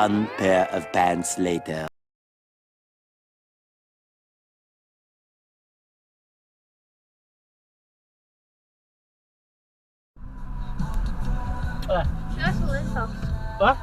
one pair of pants later. That's a little. What?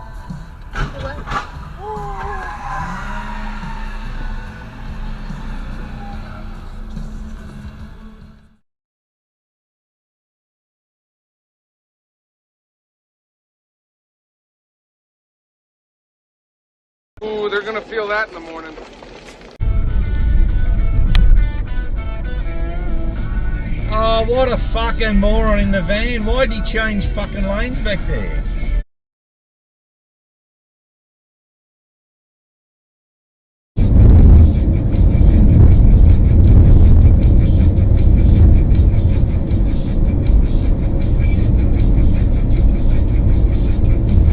Ooh, they're gonna feel that in the morning. Oh, what a fucking moron in the van. Why did he change fucking lanes back there?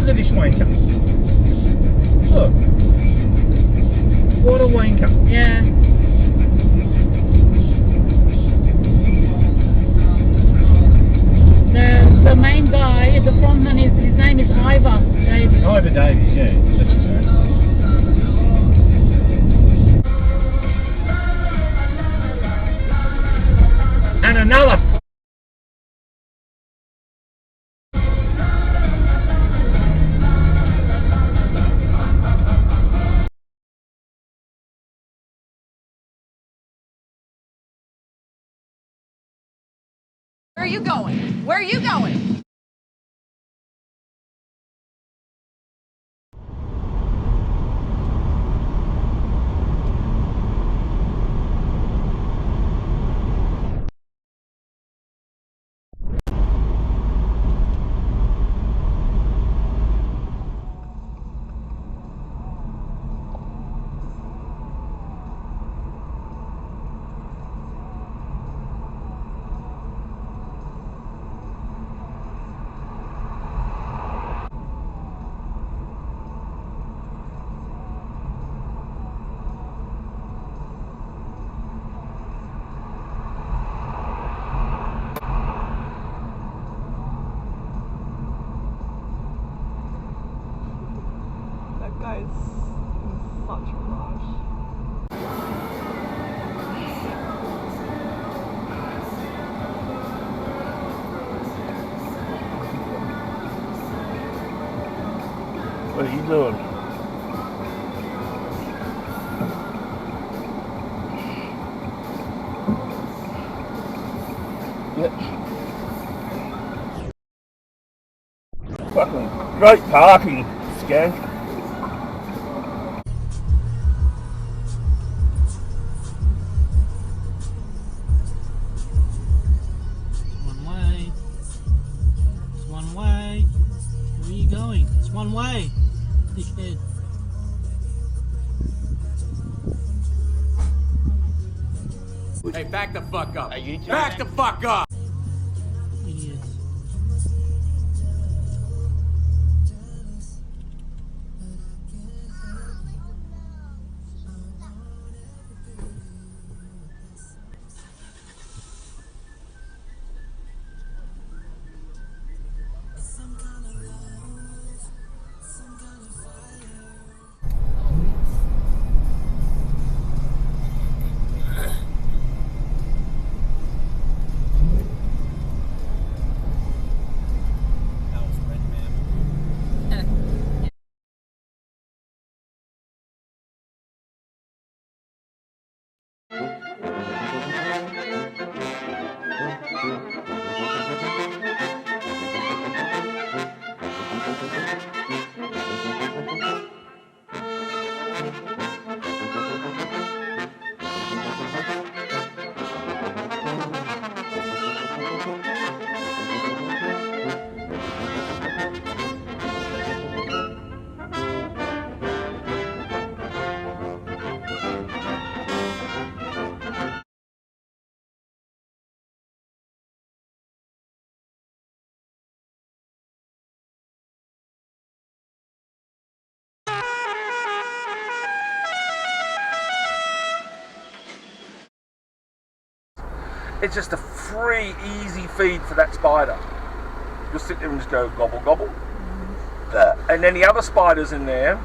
Look at this wanker. Look. What a wanker. Yeah. The main guy, the frontman, his name is Ivor Davies. Ivor Davies, yeah. That's his name. And another. Where are you going? Where are you going? That guy's in such a rush. What are you doing? Fucking great parking, skank. One way. It's one way. Where are you going? It's one way. Dickhead. Hey, back the fuck up. Back the fuck up. Idiots. It's just a free, easy feed for that spider. You'll sit there and just go gobble, gobble. And then the other spiders in there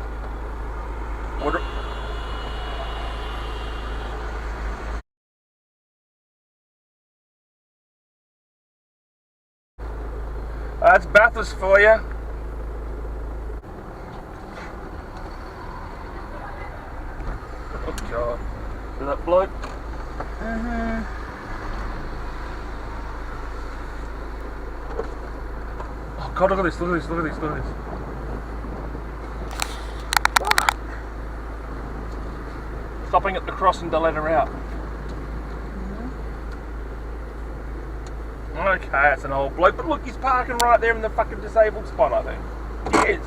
That's Bathurst for you. Oh God. See that bloke? Oh God, look at this, look at this, look at this, look at this. Stopping at the crossing to let her out. Okay, it's an old bloke, but look, he's parking right there in the fucking disabled spot, I think. He is.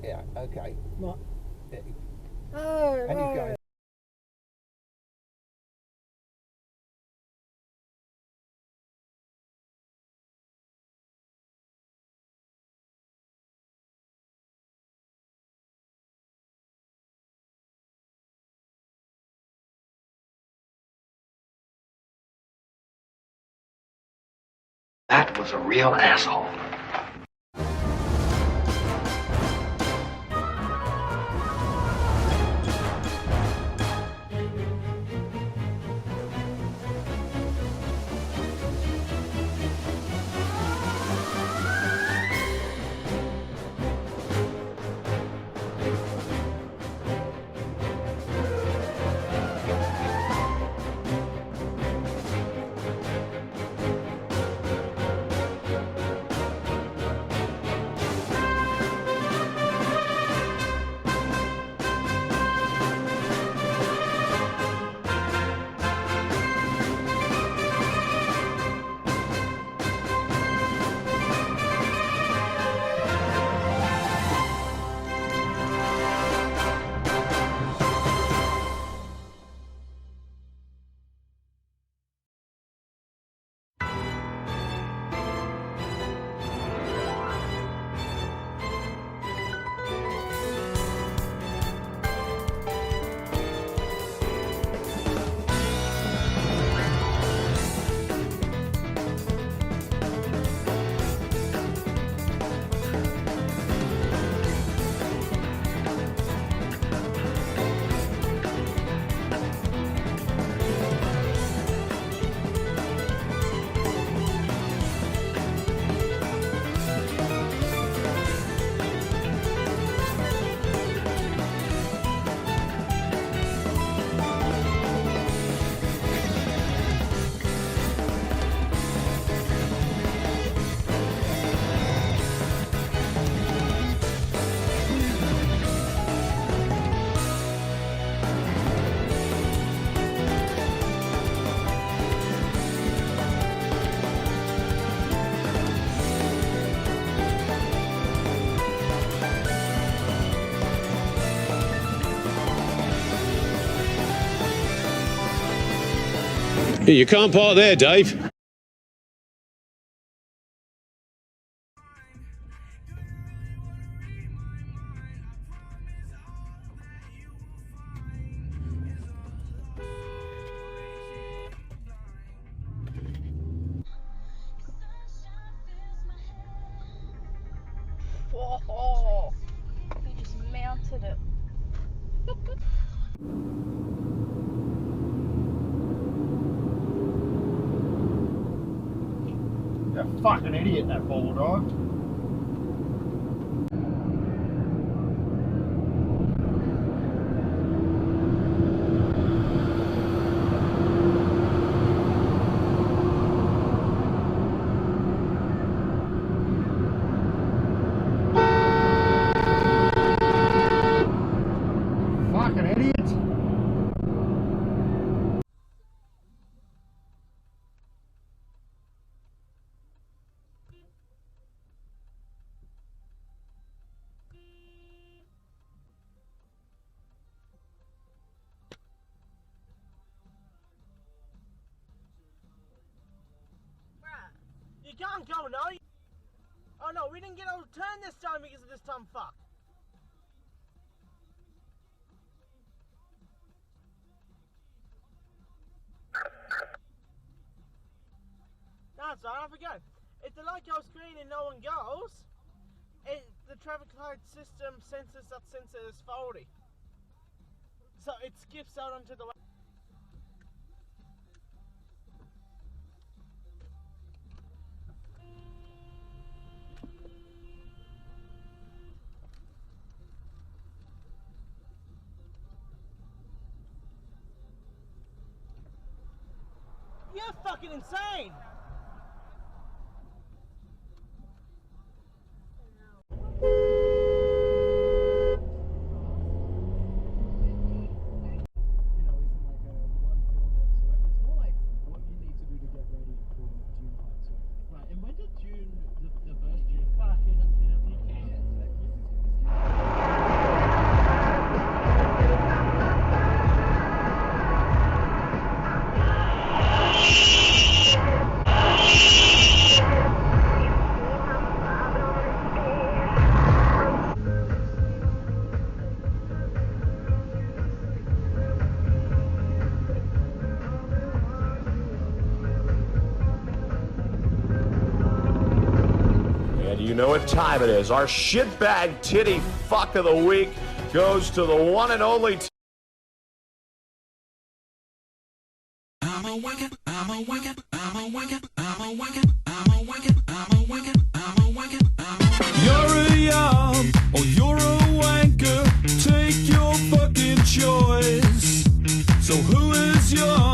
Yeah, okay. What? Yeah. Oh, And he's going. That was a real asshole. You can't park there, Dave. Oh, he just mounted it. You're a fucking idiot, that four-wheel drive. Fucking idiot. You can't go, no? Oh no, we didn't get a turn this time because of this dumb fuck. That's right, I forgot. If the light goes green and no one goes, the traffic light system senses that sensor is faulty. so it skips out onto the. You're fucking insane! You know what time it is. Our shitbag titty fuck of the week goes to the one and only. I'm a wanker, I'm a wanker, I'm a wanker, I'm a wanker, I'm a wanker, I'm a wanker, I'm a wanker, I'm a wanker. You're a yum or you're a wanker. Take your fucking choice. So who is your